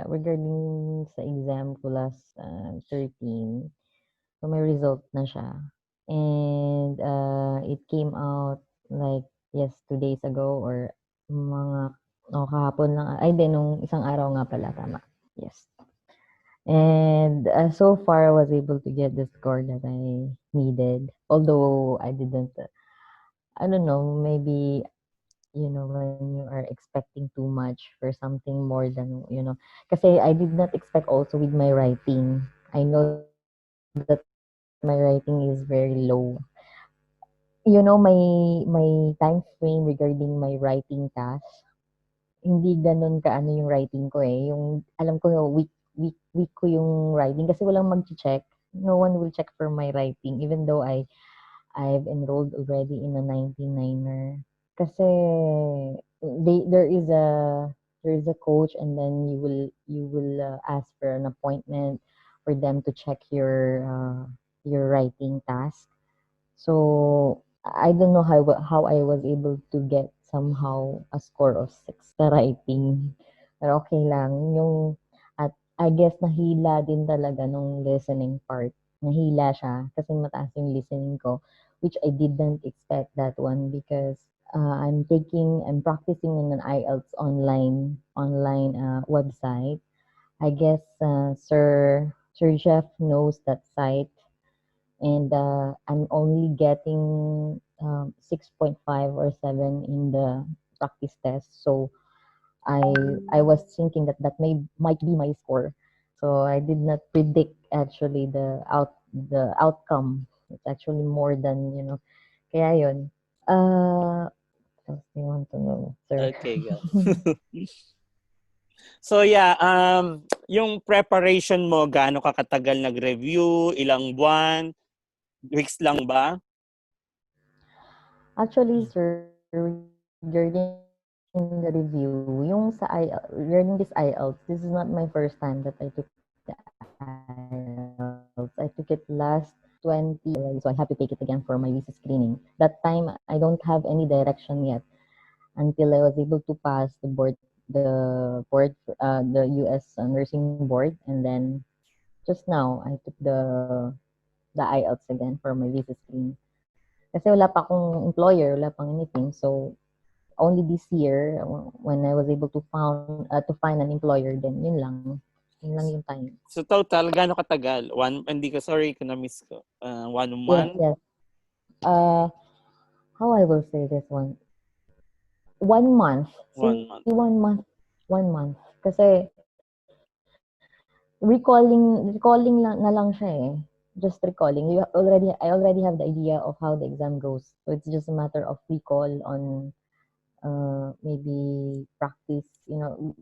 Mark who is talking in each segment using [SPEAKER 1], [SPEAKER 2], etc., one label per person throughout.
[SPEAKER 1] regarding sa exam ko last 13, so may result na siya. And it came out like, yes, 2 days ago or mga, kahapon lang. Ay, di, nung isang araw nga pala, tama. Yes. And so far, I was able to get the score that I needed. Although I didn't, I don't know, maybe, when you are expecting too much for something more than, kasi I did not expect also with my writing. I know that my writing is very low. My time frame regarding my writing task, hindi gano'n kaano yung writing ko, eh. Yung alam ko week ko yung writing kasi walang magche-check. No one will check for my writing even though I've enrolled already in a 99er. Kasi there is a coach, and then you will ask for an appointment for them to check your writing task. So I don't know how I was able to get somehow a score of 6 sa writing. Pero okay lang. At I guess nahila din talaga nung listening part. Nahila siya kasi mataas yung listening ko, which I didn't expect that one because I'm practicing in an IELTS online website. I guess Sir Jeff knows that site, and I'm only getting 6.5 or 7 in the practice test. So I I was thinking that might be my score. So I did not predict actually the outcome. It's actually more than, kaya yun. What else do you want to know, sir?
[SPEAKER 2] Okay, go. So yeah, yung preparation mo, gaano ka katagal nag-review? Ilang buwan? Weeks lang ba?
[SPEAKER 1] Actually, sir, regarding the review, yung regarding this IELTS, this is not my first time that I took the IELTS. I took it last 20 already, so I have to take it again for my visa screening. That time, I don't have any direction yet until I was able to pass the US nursing board, and then just now I took the IELTS again for my visa screening. Kasi wala pa akong employer, wala pang anything. So, only this year, when I was able to find an employer, then yun lang. Yun lang yung time.
[SPEAKER 2] So total, gaano katagal? Sorry kung na-miss ko. 1 month?
[SPEAKER 1] Yes. How I will say this one? 1 month.
[SPEAKER 2] 1 month.
[SPEAKER 1] 1 month. 1 month. Kasi, recalling na lang siya eh. Just recalling. I already have the idea of how the exam goes. So it's just a matter of recall on maybe practice.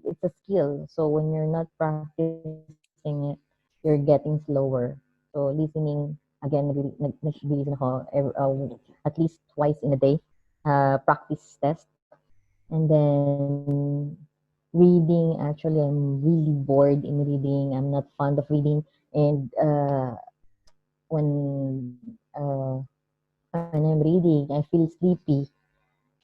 [SPEAKER 1] It's a skill. So when you're not practicing it, you're getting slower. So listening, again, nag-listen ako at least twice in a day, practice test. And then reading, actually, I'm really bored in reading. I'm not fond of reading. And when I'm reading, I feel sleepy.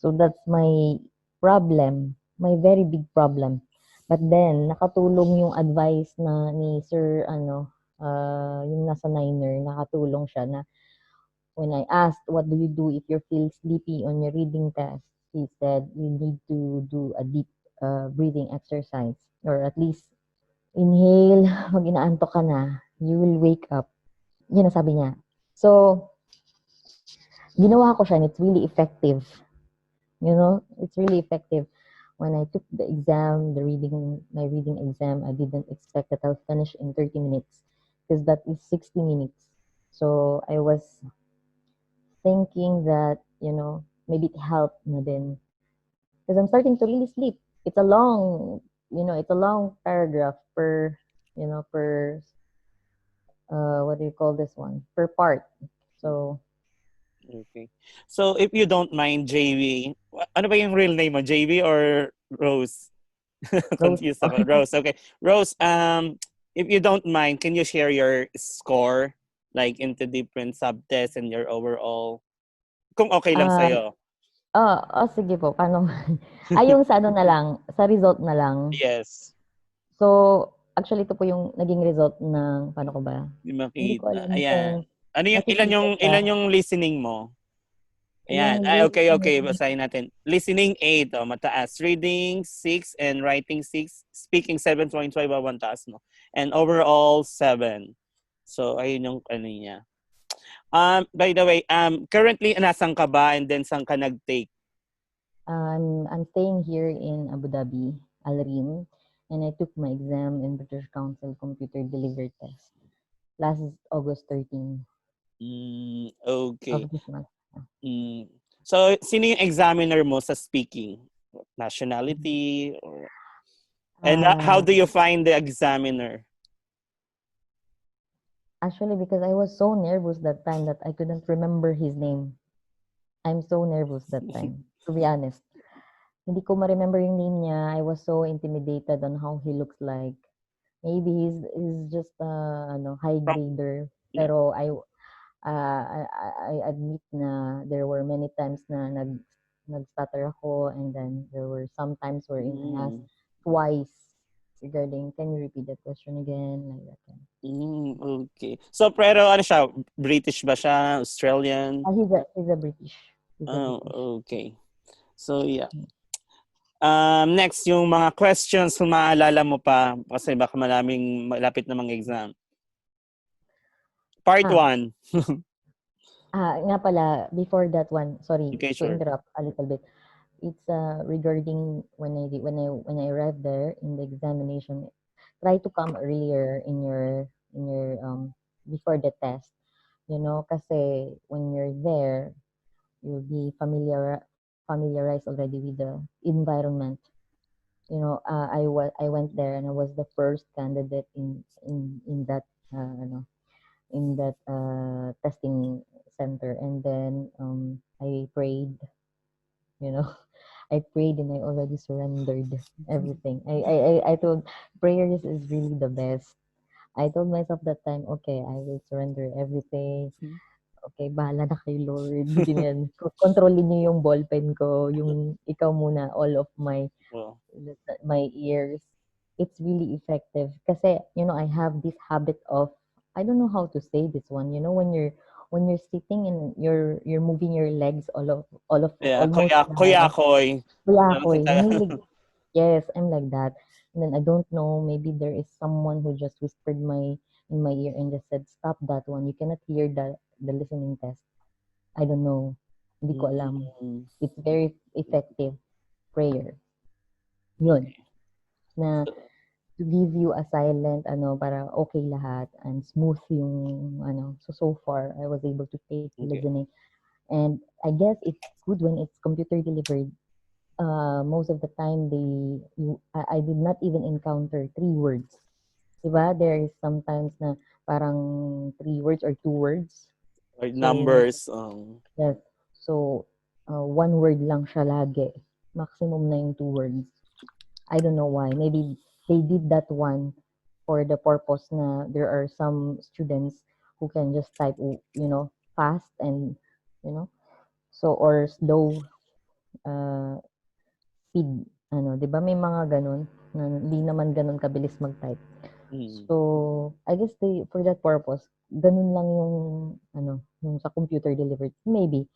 [SPEAKER 1] So that's my problem, my very big problem. But then, nakatulong yung advice ni Sir, yung nasa Niner, nakatulong siya na when I asked, what do you do if you feel sleepy on your reading test? He said, you need to do a deep breathing exercise, or at least inhale. Pag inaantok ka na, you will wake up. Yun ang sabi niya. So, ginawa ko siya, and it's really effective. It's really effective. When I took the exam, my reading exam, I didn't expect that I'll finish in 30 minutes because that is 60 minutes. So I was thinking that, maybe it helped na din. Because I'm starting to really sleep. It's a long paragraph per, what do you call this one? Per part. So,
[SPEAKER 2] Okay. So if you don't mind, JV, ano ba yung real name mo? JV or Rose? Confused ako. Rose, okay. Rose, if you don't mind, can you share your score, like into different subtests and your overall, kung okay lang sa'yo?
[SPEAKER 1] Sige po. Paano? Yung sa ano na lang, sa result na lang.
[SPEAKER 2] Yes.
[SPEAKER 1] So, actually ito po yung naging result ng paano ko ba?
[SPEAKER 2] Hindi
[SPEAKER 1] Hindi ko
[SPEAKER 2] makita.
[SPEAKER 1] alam
[SPEAKER 2] Ayan.
[SPEAKER 1] kung
[SPEAKER 2] Ano yung
[SPEAKER 1] nakikita siya.
[SPEAKER 2] ilan yung listening mo?
[SPEAKER 1] Yung
[SPEAKER 2] Ayan. Ay, okay,
[SPEAKER 1] listening,
[SPEAKER 2] okay. Basahin natin. Listening 8, oh, mataas. Reading 6 and writing 6. Speaking 7.5, ang taas mo. And overall 7. So, ayun yung ano niya. By the way, currently, nasan ka ba and then saan ka nag-take?
[SPEAKER 1] I'm staying here in Abu Dhabi, Al Reem, and I took my exam in British Council Computer Delivery Test last August 13
[SPEAKER 2] Okay.
[SPEAKER 1] of this month.
[SPEAKER 2] Mm. So, sino yung examiner mo sa speaking? Nationality? And how
[SPEAKER 1] Uh,
[SPEAKER 2] do you find the examiner?
[SPEAKER 1] Actually, because I was so nervous that time that I couldn't remember his name. I'm so nervous that time, to be honest. Hindi ko ma-remember yung name niya. I was so intimidated on how he looks like. Maybe he's just ano, high
[SPEAKER 2] From,
[SPEAKER 1] grader.
[SPEAKER 2] yeah.
[SPEAKER 1] Pero I admit na there were many times na nag-stutter ako, and then there were some times wherein I asked
[SPEAKER 2] Mm.
[SPEAKER 1] twice regarding, can you repeat that question again? Like that.
[SPEAKER 2] Okay. So, pero ano siya? British ba siya? Australian?
[SPEAKER 1] He's a British. He's a
[SPEAKER 2] Oh,
[SPEAKER 1] British.
[SPEAKER 2] okay. So, yeah. Next, yung mga questions kung maalala mo pa kasi baka maraming malapit na mga exam. Part
[SPEAKER 1] Ah,
[SPEAKER 2] 1.
[SPEAKER 1] nga pala, before that one, sorry
[SPEAKER 2] Okay,
[SPEAKER 1] to
[SPEAKER 2] sure.
[SPEAKER 1] interrupt a little bit. It's regarding when I arrived there in the examination. Try to come earlier in your before the test. You know, kasi when you're there, you'll be familiarized already with the environment. You know, I went there and I was the first candidate in that ano, in that testing center, and then I prayed, you know. I prayed and I already surrendered everything. I told prayers is really the best. I told myself that time, okay, I will surrender everything. Okay, bahala na kay Lord, ganyan. Kontrolin niyo yung ballpen ko, yung ikaw muna, all of
[SPEAKER 2] Oh,
[SPEAKER 1] my ears. It's really effective. Kasi, you know, I have this habit of, I don't know how to say this one, you know, when you're sitting and you're moving your legs all of
[SPEAKER 2] yeah,
[SPEAKER 1] almost lahat.
[SPEAKER 2] kuyakoy.
[SPEAKER 1] Kuya
[SPEAKER 2] Sa
[SPEAKER 1] ako eh, mahilig.
[SPEAKER 2] Tagalog.
[SPEAKER 1] Yes, I'm like that. And then I don't know, maybe there is someone who just whispered in my ear and just said, "Stop that one. You cannot hear the listening test." I don't know. Hindi ko alam.
[SPEAKER 2] Mm,
[SPEAKER 1] It's very effective prayer. Yun.
[SPEAKER 2] okay.
[SPEAKER 1] Na
[SPEAKER 2] So,
[SPEAKER 1] to give you a silent ano para okay lahat and smooth yung ano. So far I was able to take
[SPEAKER 2] okay.
[SPEAKER 1] listening, and I guess it's good when it's computer delivered. Most of the time I did not even encounter three words. Diba? There is sometimes na parang three words or two words.
[SPEAKER 2] Or
[SPEAKER 1] So, most
[SPEAKER 2] numbers.
[SPEAKER 1] yes. So, one word lang siya lagi. Maximum na yung two words. I don't know why. Maybe they did that one for the purpose na there are some students who can just type, you know, fast and, you know, so, or slow, uh, speed, ano, 'di ba may mga gano'n na hindi naman gano'n kabilis mag-type.
[SPEAKER 2] Mm.
[SPEAKER 1] So, I guess for that purpose, gano'n lang yung ano, yung sa computer delivered. Maybe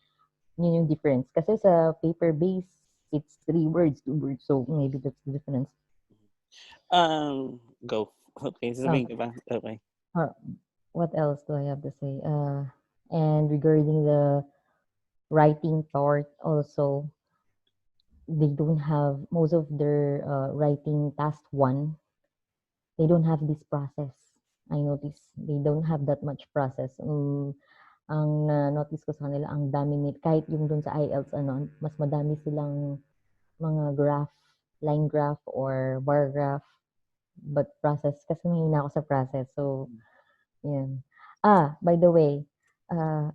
[SPEAKER 1] yun yung difference. Kasi sa paper base, it's three words, two words. So, maybe that's the difference.
[SPEAKER 2] Go. Okay,
[SPEAKER 1] Oh,
[SPEAKER 2] sasabihin ka ba? Okay.
[SPEAKER 1] what else do I have to say? And regarding the writing part also, they don't have most of their writing task one. They don't have this process. I notice they don't have that much process. Ang na-notice ko sa kanila, ang dami kahit yung dun sa IELTS, ano, mas madami silang mga graph, line graph or bar graph, but process, kasi mahina ako sa process. So, yan. By the way,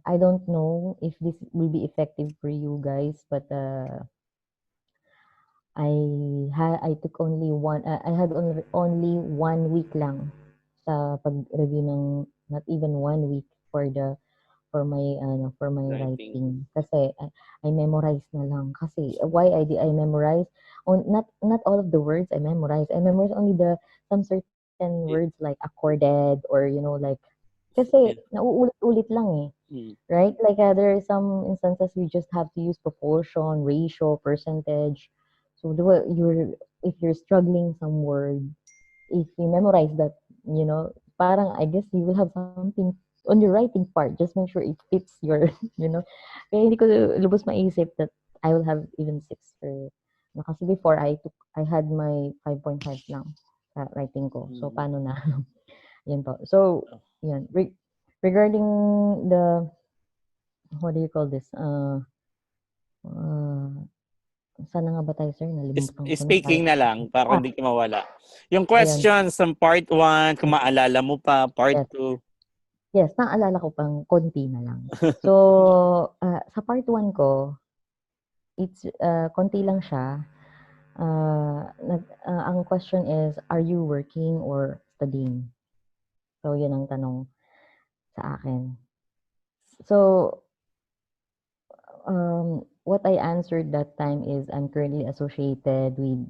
[SPEAKER 1] I don't know if this will be effective for you guys, but I took only I had only 1 week lang sa pag-review ng, not even 1 week for the for my
[SPEAKER 2] Writing.
[SPEAKER 1] writing kasi I memorize na lang kasi why I memorize on not all of the words I memorize only the some certain words
[SPEAKER 2] Yeah.
[SPEAKER 1] like accorded or like kasi
[SPEAKER 2] Yeah.
[SPEAKER 1] nauulit-ulit lang eh.
[SPEAKER 2] Mm.
[SPEAKER 1] Right? Like, there are some instances you just have to use proportion, ratio, percentage. So, if you're struggling some word, if you memorize that, parang I guess you will have something on your writing part. Just make sure it fits your, you know. Kaya hindi ko lubos maisip that I will have even 6 for, kasi before I had my 5.5 lang sa writing ko. So,
[SPEAKER 2] Mm.
[SPEAKER 1] paano na? Yun po. So, yun. Regarding the what do you call this? Uh, Saan na nga ba tayo, sir? Nalimutan ko na.
[SPEAKER 2] Speaking na lang para
[SPEAKER 1] Ah,
[SPEAKER 2] hindi ka mawala. Yung
[SPEAKER 1] Ayan.
[SPEAKER 2] questions ng part 1, kung
[SPEAKER 1] Yes,
[SPEAKER 2] maalala mo pa, part
[SPEAKER 1] yes.
[SPEAKER 2] 2.
[SPEAKER 1] Yes, naalala ko pang konti na lang. So, sa part 1 ko, konti lang siya. Ang question is, are you working or studying? So, yun ang tanong sa akin. So, what I answered that time is I'm currently associated with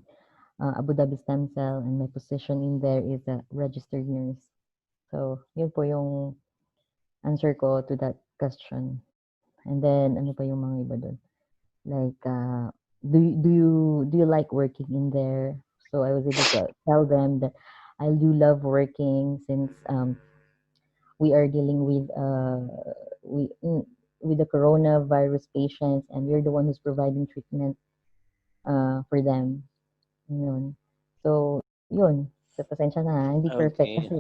[SPEAKER 1] Abu Dhabi Stem Cell, and my position in there is a registered nurse. So, yun po yung answer ko to that question. And then, ano pa yung mga iba doon? Like, do you like working in there? So, I was able to tell them that I do love working since we are dealing we, mm, with the coronavirus patients, and we're the one who's providing treatment for them. Yun. So, yun. So, pasensya na, hindi perfect
[SPEAKER 2] Okay.
[SPEAKER 1] kasi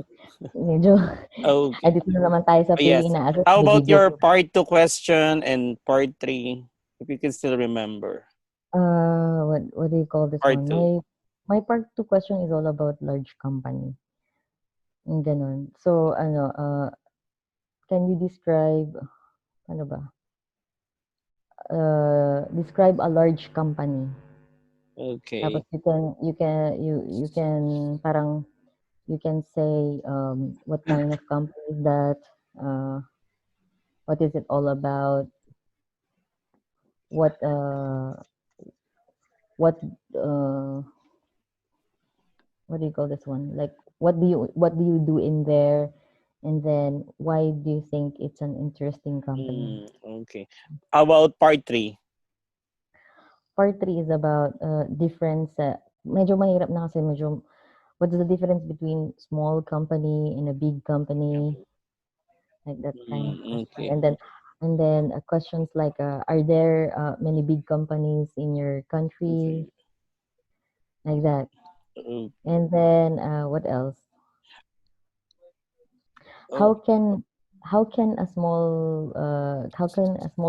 [SPEAKER 1] medyo
[SPEAKER 2] Okay.
[SPEAKER 1] andito na naman tayo sa
[SPEAKER 2] Yes.
[SPEAKER 1] Pilipinas as
[SPEAKER 2] How about
[SPEAKER 1] individual.
[SPEAKER 2] your part 2 question and part 3? If you can still remember.
[SPEAKER 1] What do you call this
[SPEAKER 2] Part
[SPEAKER 1] one?
[SPEAKER 2] 2.
[SPEAKER 1] My part 2 question is all about large company. Yung ganun. So, can you describe, ano ba? Describe a large company. Tapos
[SPEAKER 2] Okay.
[SPEAKER 1] you can parang you can say what kind of company is that, uh, what is it all about, what uh what uh what do you call this one? Like, what do you do in there, and then why do you think it's an interesting company?
[SPEAKER 2] Okay. How about part 3?
[SPEAKER 1] Part 3 is about difference. Medyo mahirap na kasi medyo what's the difference between small company and a big company, like that kind of question.
[SPEAKER 2] Okay.
[SPEAKER 1] And then questions like, are there many big companies in your country,
[SPEAKER 2] Okay.
[SPEAKER 1] like that.
[SPEAKER 2] Oh,
[SPEAKER 1] And then what else?
[SPEAKER 2] oh,
[SPEAKER 1] How can how can a small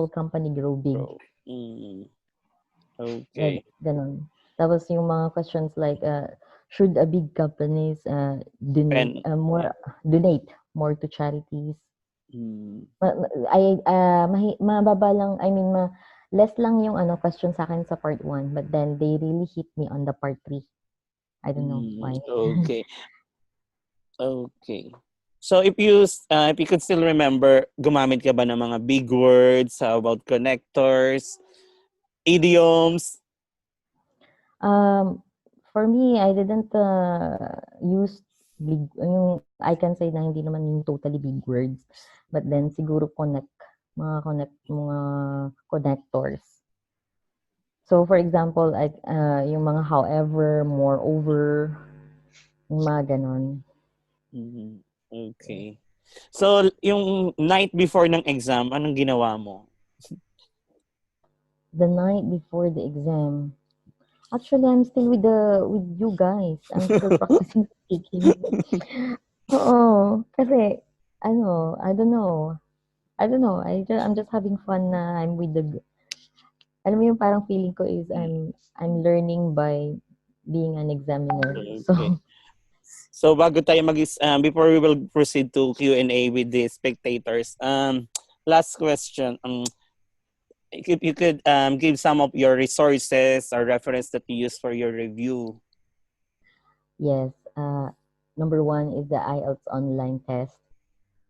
[SPEAKER 1] company grow big?
[SPEAKER 2] bro.
[SPEAKER 1] Like
[SPEAKER 2] Okay.
[SPEAKER 1] ganun. Tapos yung mga questions like, should a big companies
[SPEAKER 2] Pen. Yeah.
[SPEAKER 1] donate more to charities?
[SPEAKER 2] Mm,
[SPEAKER 1] Mababa lang, I mean, less lang yung question sa akin sa part 1, but then they really hit me on the part 3. I don't know why.
[SPEAKER 2] okay. Okay. So if you could still remember, gumamit ka ba ng mga big words? How about connectors, idioms?
[SPEAKER 1] For me, I didn't use big, yung I can say na hindi naman yung totally big words, but then siguro mga connectors. So for example, yung mga however, moreover, yung mga ganon.
[SPEAKER 2] Mhm. Okay. So yung night before ng exam, anong ginawa mo?
[SPEAKER 1] The night before the exam, actually, I'm still with you guys. I'm still practicing speaking. Oo, kasi I don't know. I don't know. I'm just having fun na I'm with alam mo yung parang feeling ko is I'm learning by being an examiner. So,
[SPEAKER 2] Okay. So bago tayo before we will proceed to Q&A with the spectators, last question. If you could give some of your resources or reference that you use for your review.
[SPEAKER 1] yes, number 1 is the IELTS online test,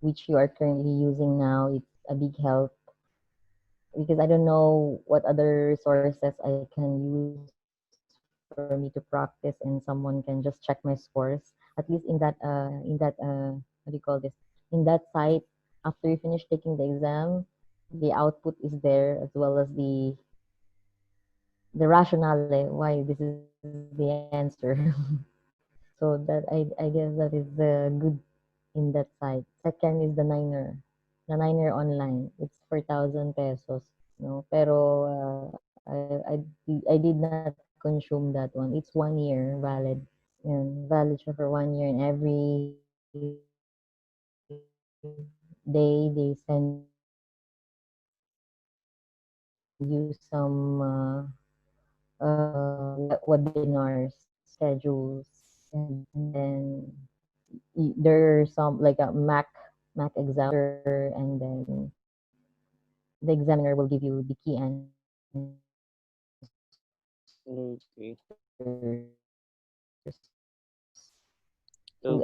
[SPEAKER 1] which you are currently using now. a big help because I don't know what other resources I can use for me to practice and someone can just check my scores. At least in that what do you call this? In that site, after you finish taking the exam, the output is there as well as the rationale why this is the answer. So that I guess that is good in that site. Second is the Niner online. It's 4,000 pesos. No, pero I did not consume that one. It's 1 year valid. Yun, valid siya for 1 year and every day they send you webinars, schedules, and then there's some like a Mac examiner, and then the examiner will give you the key answers
[SPEAKER 2] Okay.
[SPEAKER 1] to
[SPEAKER 2] Okay.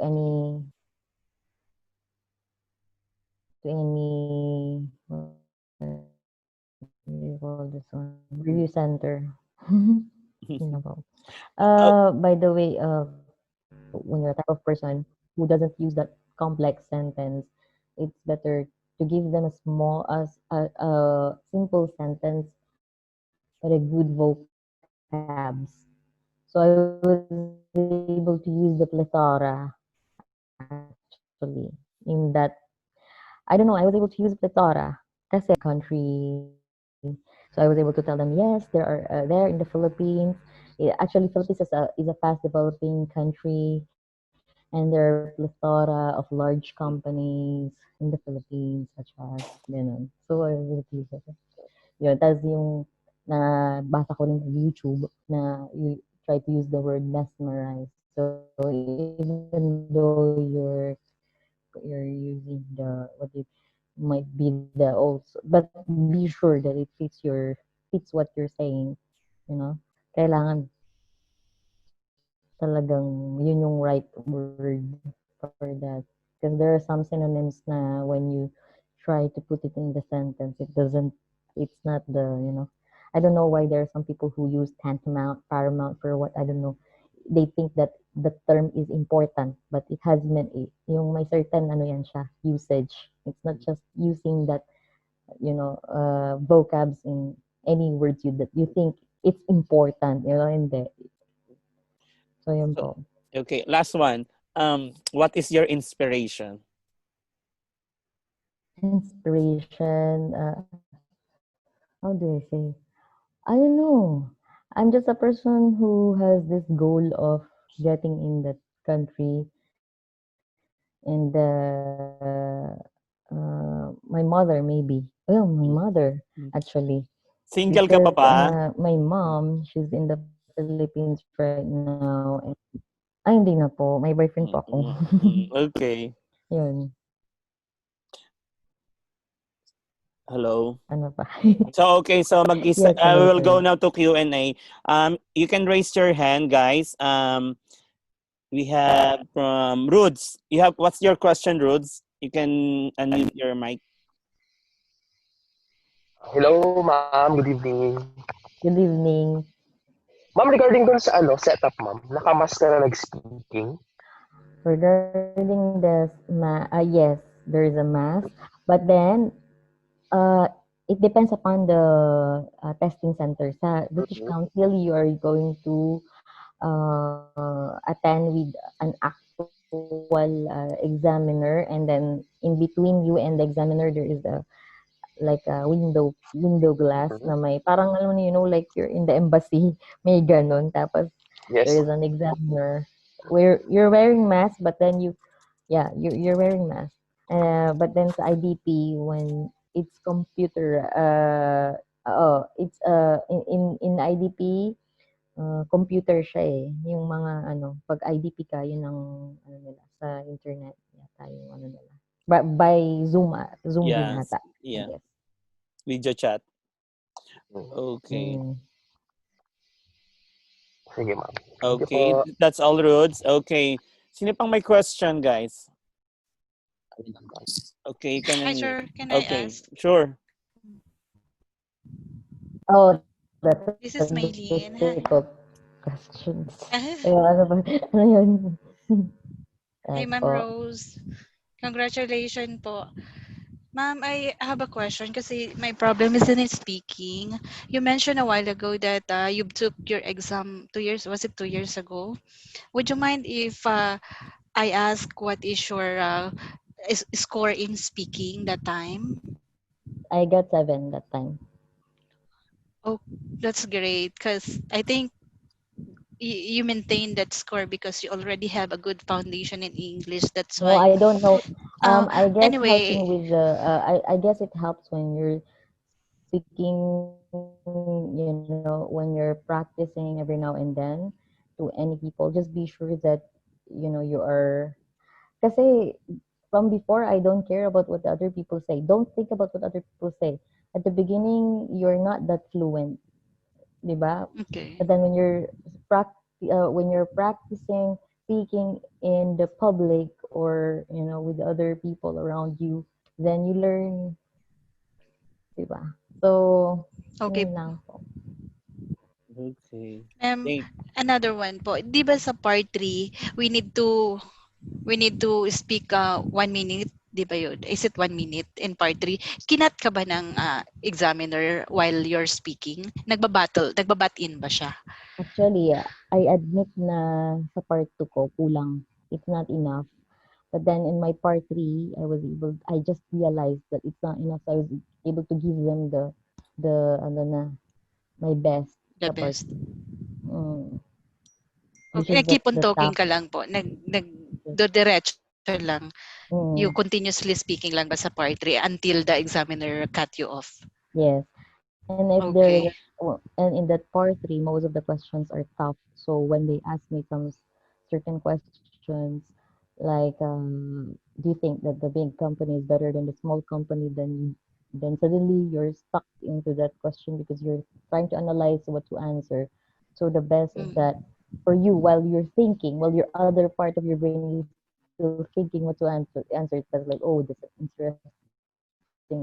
[SPEAKER 1] what do you call this one? Review center. You know.
[SPEAKER 2] Oh,
[SPEAKER 1] By the way, when you're a type of person who doesn't use that complex sentence, it's better to give them a small as a simple sentence but a good vocabs. So I was able to use the plethora actually in that. I don't know. I was able to use plethora kasi there are country. So I was able to tell them yes, there in the Philippines. Actually, Philippines is a fast developing country, and there are plethora of large companies in the Philippines, such as ganun. So I was able to use it. Yun, tas yung nabasa ko rin sa YouTube na you try to use the word mesmerize. So even though you're using the what it might be the also, but be sure that it fits what you're saying. You know, kailangan talagang yun yung right word for that. Because there are some synonyms na when you try to put it in the sentence, it's not I don't know why there are some people who use tantamount, paramount for what, I don't know. They think that the term is important, but it has meant yung may certain ano yan siya, usage. It's not just using that, vocabs in any words that you think it's important, hindi. So yun
[SPEAKER 2] so,
[SPEAKER 1] po.
[SPEAKER 2] okay. Last one. What is your inspiration?
[SPEAKER 1] Inspiration, how do I say? I don't know. I'm just a person who has this goal of getting in that country, and my mother maybe. Well, my mother
[SPEAKER 2] Mm.
[SPEAKER 1] actually,
[SPEAKER 2] Single ka pa
[SPEAKER 1] because
[SPEAKER 2] ba?
[SPEAKER 1] my mom, she's in the Philippines right now. And, ay, hindi na po. May boyfriend po ako.
[SPEAKER 2] Okay.
[SPEAKER 1] Yun.
[SPEAKER 2] Hello.
[SPEAKER 1] Ano pa?
[SPEAKER 2] So okay, so
[SPEAKER 1] Yes,
[SPEAKER 2] I
[SPEAKER 1] hello,
[SPEAKER 2] will go
[SPEAKER 1] sir.
[SPEAKER 2] now to Q&A. You can raise your hand, guys. We have from Rudes. You have what's your question, Rudes? You can unmute your mic.
[SPEAKER 3] Hello, ma'am. Good evening.
[SPEAKER 1] Good evening.
[SPEAKER 3] Ma'am, regarding dun sa setup, ma'am, nakamas ka na nag-speaking?
[SPEAKER 1] Regarding this, yes, there is a mask, but then it depends upon the testing center. Sa British
[SPEAKER 3] Mhm.
[SPEAKER 1] Council, you are going to attend with an actual examiner, and then in between you and the examiner, there is a like a window glass
[SPEAKER 3] Mhm.
[SPEAKER 1] na may parang alam mo, like you're in the embassy, may ganon. Tapos there
[SPEAKER 3] Yes.
[SPEAKER 1] is an examiner where you're wearing mask, but then you're wearing mask. But then sa IDP, when it's computer, it's in IDP, computer siya eh. Yung mga pag IDP ka, yun ang ano nila sa internet yata yung ano nila. By Zoom, Zoom din
[SPEAKER 2] Yes.
[SPEAKER 1] ata, I
[SPEAKER 2] Yeah.
[SPEAKER 1] guess.
[SPEAKER 2] Video chat.
[SPEAKER 3] Mhm.
[SPEAKER 2] Okay.
[SPEAKER 1] Mm.
[SPEAKER 3] Sige, ma'am. Thank you
[SPEAKER 2] Okay.
[SPEAKER 3] po.
[SPEAKER 2] That's all, Rudes. Okay. Sino pang may question, guys? Okay, you can
[SPEAKER 4] Hi,
[SPEAKER 2] unmute.
[SPEAKER 4] sir. Can I
[SPEAKER 2] Okay,
[SPEAKER 4] ask?
[SPEAKER 2] sure.
[SPEAKER 1] Oh,
[SPEAKER 4] This
[SPEAKER 1] that's
[SPEAKER 4] is
[SPEAKER 1] a
[SPEAKER 4] Maylene. Hi.
[SPEAKER 1] difficult questions. Ayun, ano ba? Ano yun?
[SPEAKER 4] Hi,
[SPEAKER 1] Yes
[SPEAKER 4] Ma'am
[SPEAKER 1] po.
[SPEAKER 4] Rose. Congratulations po. Ma'am, I have a question kasi my problem is in speaking. You mentioned a while ago that you took your exam 2 years, was it 2 years ago? Would you mind if I ask what is your score in speaking that time?
[SPEAKER 1] I got 7 that time.
[SPEAKER 4] Oh, that's great because I think you maintain that score because you already have a good foundation in English. That's
[SPEAKER 1] No,
[SPEAKER 4] why.
[SPEAKER 1] I don't know. I guess
[SPEAKER 4] Anyway,
[SPEAKER 1] helping with the I guess it helps when you're speaking, when you're practicing every now and then to any people. Just be sure that you are. Kasi from before, I don't care about what the other people say. Don't think about what other people say. At the beginning, you're not that fluent, di ba?
[SPEAKER 4] okay.
[SPEAKER 1] But then when you're practicing speaking in the public or with the other people around you, then you learn, di ba? So,
[SPEAKER 4] Okay.
[SPEAKER 1] yun lang po.
[SPEAKER 2] Okay.
[SPEAKER 4] Um,
[SPEAKER 2] Thank
[SPEAKER 4] another one po. Di ba sa part 3, we need to speak 1 minute, di ba yun? Is it 1 minute in part 3? Kinat ka ba ng examiner while you're speaking? Nagbabat-in ba siya?
[SPEAKER 1] Actually, I admit na sa part 2 ko, kulang. It's not enough. But then in my part 3, I just realized that it's not enough. So I was able to give them ano na, my best
[SPEAKER 4] The
[SPEAKER 1] sa part
[SPEAKER 4] best.
[SPEAKER 1] 3. Mm, which
[SPEAKER 4] Okay,
[SPEAKER 1] is
[SPEAKER 4] keep on
[SPEAKER 1] the
[SPEAKER 4] talking
[SPEAKER 1] tough.
[SPEAKER 4] ka lang po. Diretso lang. You
[SPEAKER 1] Mm,
[SPEAKER 4] continuously speaking lang ba sa part 3 until the examiner cut you off?
[SPEAKER 1] yes. And if
[SPEAKER 4] Okay.
[SPEAKER 1] and in that part 3, most of the questions are tough. So when they ask me some certain questions, like, do you think that the big company is better than the small company? Then suddenly you're stuck into that question because you're trying to analyze what to answer. So the best is
[SPEAKER 4] Mm.
[SPEAKER 1] that for you, while you're thinking, while your other part of your brain is still thinking what to answer, it's like, oh, this is interesting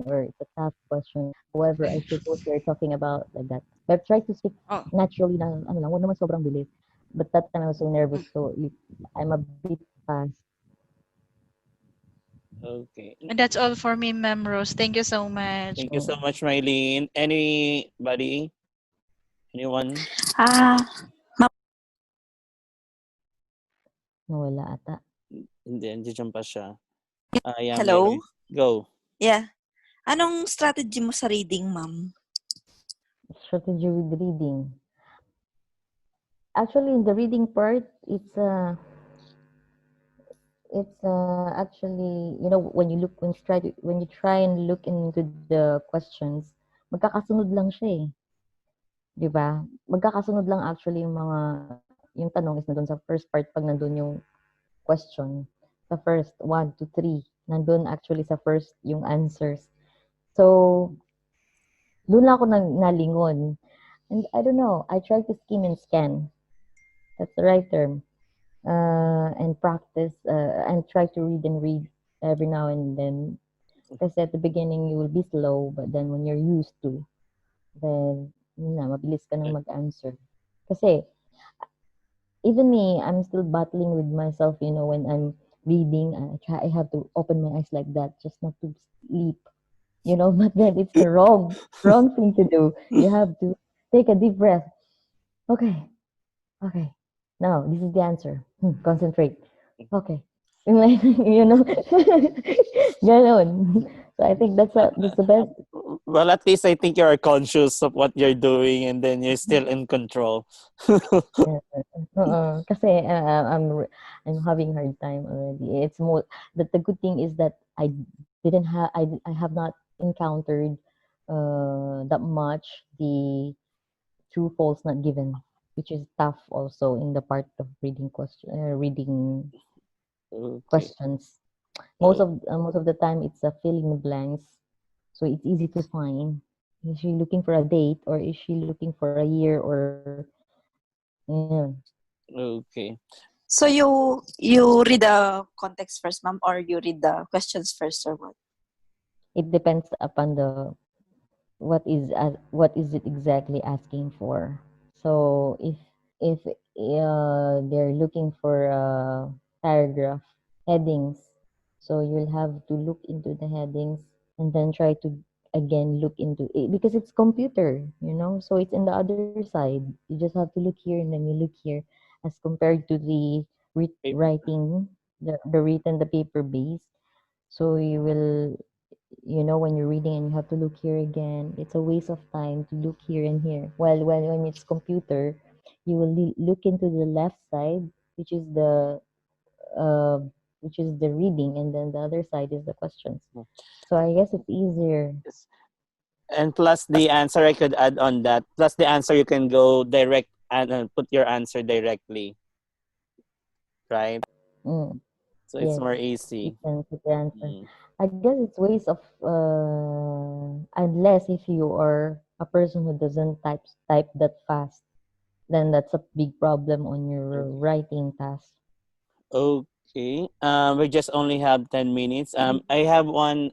[SPEAKER 1] or it's a tough question. However, I suppose you're talking about like that. But try to speak naturally na
[SPEAKER 4] Oh.
[SPEAKER 1] ano lang, huwag naman sobrang bilis. But that time I was so nervous, so
[SPEAKER 4] Mm.
[SPEAKER 1] I'm a bit fast.
[SPEAKER 2] Okay.
[SPEAKER 4] And that's all for me, Ma'am Rose. Thank you so much.
[SPEAKER 2] Thank you
[SPEAKER 1] Mm,
[SPEAKER 2] so much, Mylene. Anybody? Anyone?
[SPEAKER 5] Ah,
[SPEAKER 1] nawala ata.
[SPEAKER 2] Hindi, nandiyan pa siya. Yeah,
[SPEAKER 5] hello?
[SPEAKER 2] Mayroon. Go.
[SPEAKER 5] Yeah. Anong strategy mo sa reading, ma'am?
[SPEAKER 1] Strategy with reading. Actually, in the reading part, actually, when you try and look into the questions, magkakasunod lang siya eh. 'Di ba? Magkakasunod lang actually yung tanong is nandun sa first part pag nandun yung question. Sa first, 1 to 3. Nandun actually sa first yung answers. So, doon lang ako nalingon. And I don't know, I tried to skim and scan. That's the right term. And practice and try to read and read every now and then. Kasi at the beginning, you will be slow, but then when you're used to, then, mabilis ka nang mag-answer. Kasi, even me, I'm still battling with myself, when I'm reading, I have to open my eyes like that just not to sleep, but then it's the wrong thing to do. You have to take a deep breath. Okay, okay. Now, this is the answer. Concentrate. Okay. Ganon. So I think that's the best.
[SPEAKER 2] Well, at least I think you are conscious of what you're doing and then you're still in control.
[SPEAKER 1] Kasi I'm having hard time already. It's more that the good thing is that I have not encountered that much the true false not given, which is tough also in the part of reading
[SPEAKER 2] Okay.
[SPEAKER 1] questions.
[SPEAKER 2] Oh,
[SPEAKER 1] Most of the time it's a fill in the blanks, so it's easy to find. Is she looking for a date or is she looking for a year or yeah.
[SPEAKER 2] okay.
[SPEAKER 5] So you read the context first, ma'am, or you read the questions first, or what?
[SPEAKER 1] It depends upon the what is it exactly asking for. So if they're looking for a paragraph headings, so you'll have to look into the headings and then try to again look into it because it's computer, so it's in the other side. You just have to look here and then you look here, as compared to the writing, the written, the paper base. So you will, when you're reading and you have to look here again, it's a waste of time to look here and here. While when it's computer, you will look into the left side, which is uh, the reading, and then the other side is the questions. So I guess it's easier.
[SPEAKER 2] Yes. And plus the answer, I could add on that. Plus the answer, you can go direct and put your answer directly, right?
[SPEAKER 1] Mm,
[SPEAKER 2] So it's
[SPEAKER 1] yes,
[SPEAKER 2] more
[SPEAKER 1] you
[SPEAKER 2] easy.
[SPEAKER 1] can put the answer.
[SPEAKER 2] Mm.
[SPEAKER 1] I guess it's ways of unless if you are a person who doesn't type that fast, then that's a big problem on your writing task.
[SPEAKER 2] Okay. We just only have 10 minutes. I have one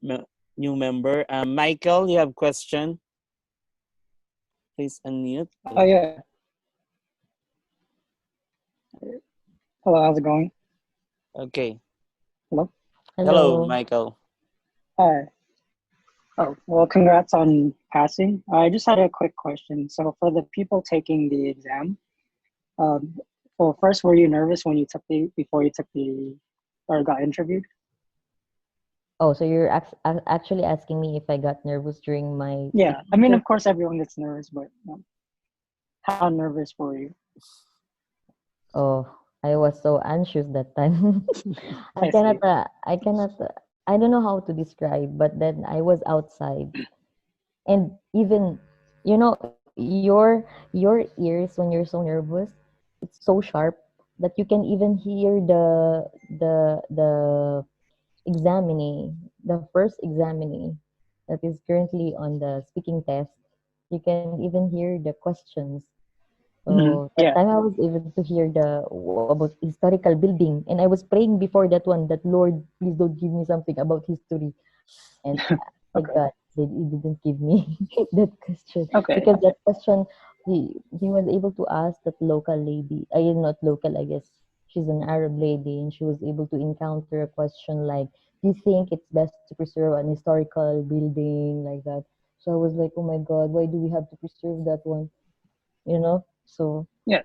[SPEAKER 2] new member. Michael, you have question? Please unmute.
[SPEAKER 6] Oh yeah. Hello, how's it going?
[SPEAKER 2] Okay.
[SPEAKER 6] Hello.
[SPEAKER 2] Hello,
[SPEAKER 1] Hello.
[SPEAKER 2] Michael.
[SPEAKER 6] Hi. Oh, well, congrats on passing. I just had a quick question. So for the people taking the exam, um, well, first, were you nervous when you took before you took the, or got interviewed?
[SPEAKER 1] Oh, so you're actually asking me if I got nervous during my
[SPEAKER 6] Yeah. I
[SPEAKER 1] speaking
[SPEAKER 6] mean,
[SPEAKER 1] test?
[SPEAKER 6] of course, everyone gets nervous, but how nervous were you?
[SPEAKER 1] Oh, I was so anxious that time. I
[SPEAKER 6] I
[SPEAKER 1] cannot,
[SPEAKER 6] see.
[SPEAKER 1] I don't know how to describe, but then I was outside, and even, your ears when you're so nervous, it's so sharp that you can even hear the the first examinee that is currently on the speaking test. You can even hear the questions. So that
[SPEAKER 6] Yeah.
[SPEAKER 1] time I was able to hear about historical building, and I was praying before that one that, Lord, please don't give me something about history. And thank
[SPEAKER 6] Okay.
[SPEAKER 1] God he didn't give me that question,
[SPEAKER 6] Okay.
[SPEAKER 1] because that question, he was able to ask that local lady. I not local, I guess she's an Arab lady, and she was able to encounter a question like, "Do you think it's best to preserve an historical building like that?" So I was like, "Oh my God, why do we have to preserve that one?" So
[SPEAKER 6] Yeah.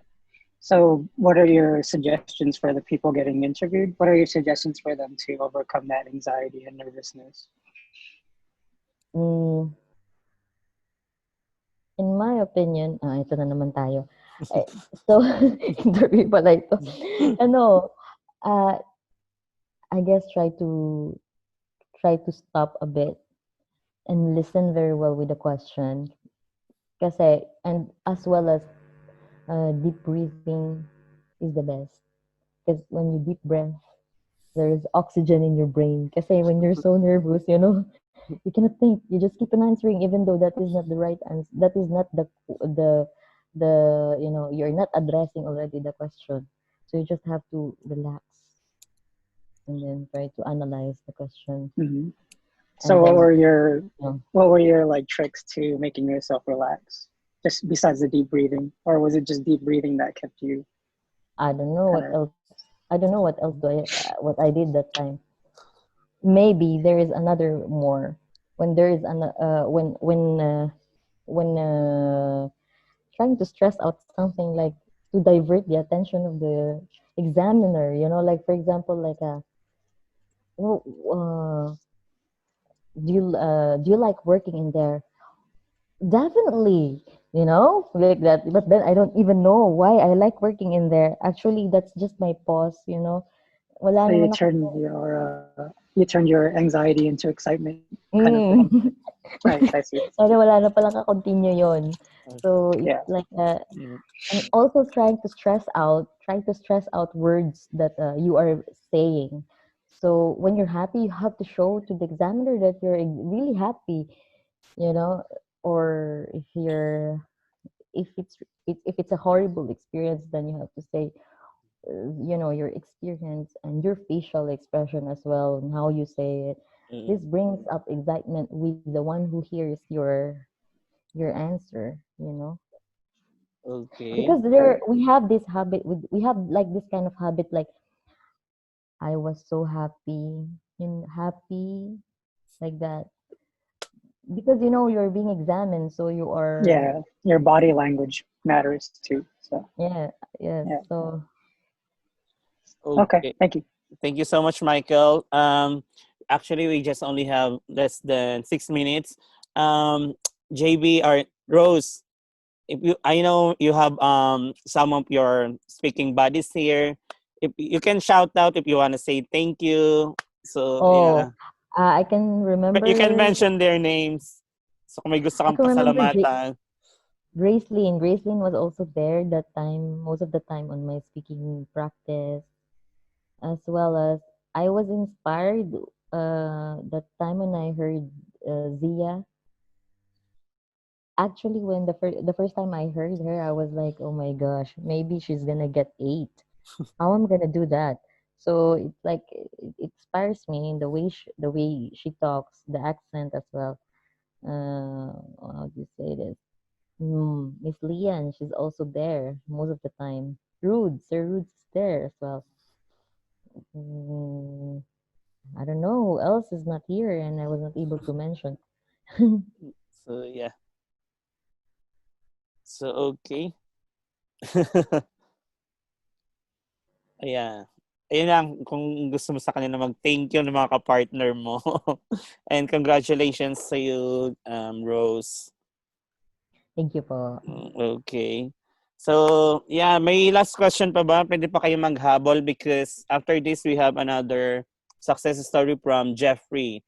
[SPEAKER 6] So, what are your suggestions for the people getting interviewed? What are your suggestions for them to overcome that anxiety and nervousness?
[SPEAKER 1] mm, in my opinion, ito na naman tayo. Eh, so, interview pala ito. Ano, uh, I guess try to stop a bit and listen very well with the question. Kasi, and as well as deep breathing is the best. Because when you deep breath, there's oxygen in your brain. Kasi when you're so nervous, you cannot think. You just keep on answering, even though that is not the right answer. That is not the you're not addressing already the question. So you just have to relax and then try to analyze the question,
[SPEAKER 6] Mm-hmm. So
[SPEAKER 1] and then
[SPEAKER 6] what were your like tricks to making yourself relax? Just besides the deep breathing, or was it just deep breathing that kept you
[SPEAKER 1] I don't know
[SPEAKER 6] kind
[SPEAKER 1] what
[SPEAKER 6] of?
[SPEAKER 1] else. I don't know what else what I did that time. Maybe there is another more when there is an when trying to stress out something, like to divert the attention of the examiner, like for example, like well, do you like working in there? Definitely, like that. But then I don't even know why I like working in there. Actually, that's just my pause. Wala
[SPEAKER 6] So
[SPEAKER 1] naman ako.
[SPEAKER 6] you turned your anxiety into excitement, kind of thing.
[SPEAKER 1] Mm.
[SPEAKER 6] I see.
[SPEAKER 1] Sorry, wala na palang ka-continue yon. So it's
[SPEAKER 6] Yeah.
[SPEAKER 1] like and also trying to stress out words that you are saying. So when you're happy, you have to show to the examiner that you're really happy, you know. Or if it's a horrible experience, then you have to say, your experience and your facial expression as well and how you say it.
[SPEAKER 2] Mm,
[SPEAKER 1] This brings up excitement with the one who hears your answer,
[SPEAKER 2] okay.
[SPEAKER 1] because we have this habit we have like this kind of habit like I was so happy and happy like that because you're being examined, so you are.
[SPEAKER 6] Yeah, your body language matters too. So
[SPEAKER 1] Yeah, yes.
[SPEAKER 6] yeah.
[SPEAKER 1] So
[SPEAKER 6] Okay,
[SPEAKER 2] Okay.
[SPEAKER 6] thank you.
[SPEAKER 2] Thank you so much, Michael. Actually, we just only have less than 6 minutes. Um, JB or Rose, if I know you have some of your speaking buddies here. If you can shout out if you want to say thank you. So
[SPEAKER 1] oh,
[SPEAKER 2] yeah,
[SPEAKER 1] I can
[SPEAKER 2] you can
[SPEAKER 1] remember.
[SPEAKER 2] mention their names. So kung may gusto
[SPEAKER 1] I
[SPEAKER 2] kang
[SPEAKER 1] can remember
[SPEAKER 2] pasalamatan.
[SPEAKER 1] Gracelyn. Gracelyn was also there that time, most of the time on my speaking practice, as well as I was inspired that time when I heard Zia. Actually, when the first time I heard her, I was like, oh my gosh, maybe she's gonna get 8. How am I gonna do that? So it's like it inspires me in the way she talks, the accent as well. How do you say this? Miss Lian, she's also there most of the time. Sir Rude's is there as well. Mm, I don't know who else is not here, and I was not able to mention.
[SPEAKER 2] So yeah. So okay. Ayan. Ayun lang, kung gusto mo sa kanila mag-thank you ng mga ka-partner mo. And congratulations sa you, Rose.
[SPEAKER 1] Thank you po.
[SPEAKER 2] Okay. So, yeah, may last question pa ba? Pwede pa kayo maghabol because after this, we have another success story from Jeffrey.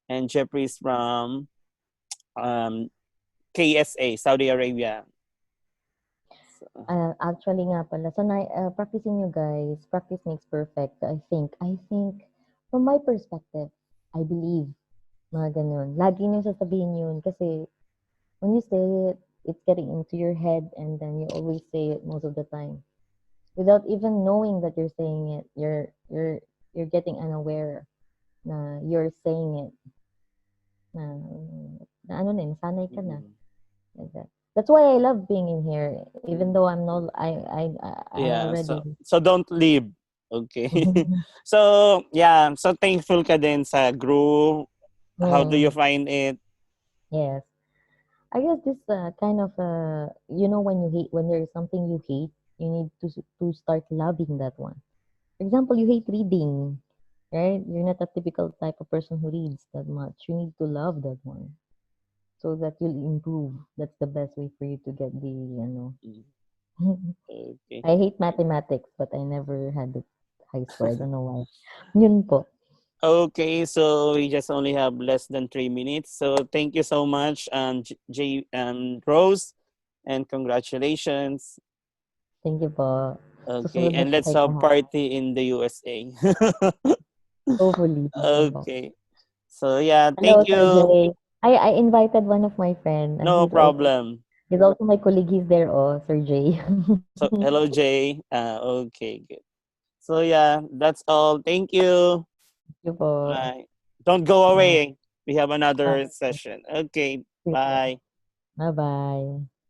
[SPEAKER 2] And Jeffrey is from KSA, Saudi Arabia. So,
[SPEAKER 1] Actually nga pala, so practicing you guys, practice makes perfect. I think, from my perspective, I believe, mga ganun. Lagi nyo sasabihin yun kasi when you say it, it's getting into your head and then you always say it most of the time. Without even knowing that you're saying it, you're getting unaware na you're saying it. Na ano na, nasanay ka na. Like that. That's why I love being in here, even though I'm not. I
[SPEAKER 2] yeah,
[SPEAKER 1] already.
[SPEAKER 2] so don't leave. Okay. So, yeah, so thankful ka din sa group. How do you
[SPEAKER 1] Mm,
[SPEAKER 2] find it?
[SPEAKER 1] yes, I guess this kind of when there is something you hate, you need to start loving that one. For example, you hate reading, right? You're not a typical type of person who reads that much. You need to love that one so that you'll improve. That's the best way for you to get the.
[SPEAKER 2] Mm, okay.
[SPEAKER 1] I hate mathematics, but I never had the high score. I don't know why. Yun po.
[SPEAKER 2] Okay, so we just only have less than 3 minutes. So thank you so much, Rose, and congratulations.
[SPEAKER 1] Thank you po.
[SPEAKER 2] Okay,
[SPEAKER 1] Susunod na
[SPEAKER 2] and
[SPEAKER 1] po
[SPEAKER 2] let's
[SPEAKER 1] kayo
[SPEAKER 2] have
[SPEAKER 1] lahat.
[SPEAKER 2] party in the USA.
[SPEAKER 1] Hopefully. Yun po.
[SPEAKER 2] Okay. So yeah,
[SPEAKER 1] Hello,
[SPEAKER 2] thank
[SPEAKER 1] Sir
[SPEAKER 2] you.
[SPEAKER 1] Jay. I invited one of my friend.
[SPEAKER 2] No problem.
[SPEAKER 1] He's also my colleague. He's there, oh, Sir Jay.
[SPEAKER 2] So hello, Jay. Okay, good. So yeah, that's all. Thank you.
[SPEAKER 1] Thank you po.
[SPEAKER 2] Bye. Don't go
[SPEAKER 1] Bye.
[SPEAKER 2] away. We have another session. Okay.
[SPEAKER 1] Sige po.
[SPEAKER 2] Bye.
[SPEAKER 1] Bye-bye.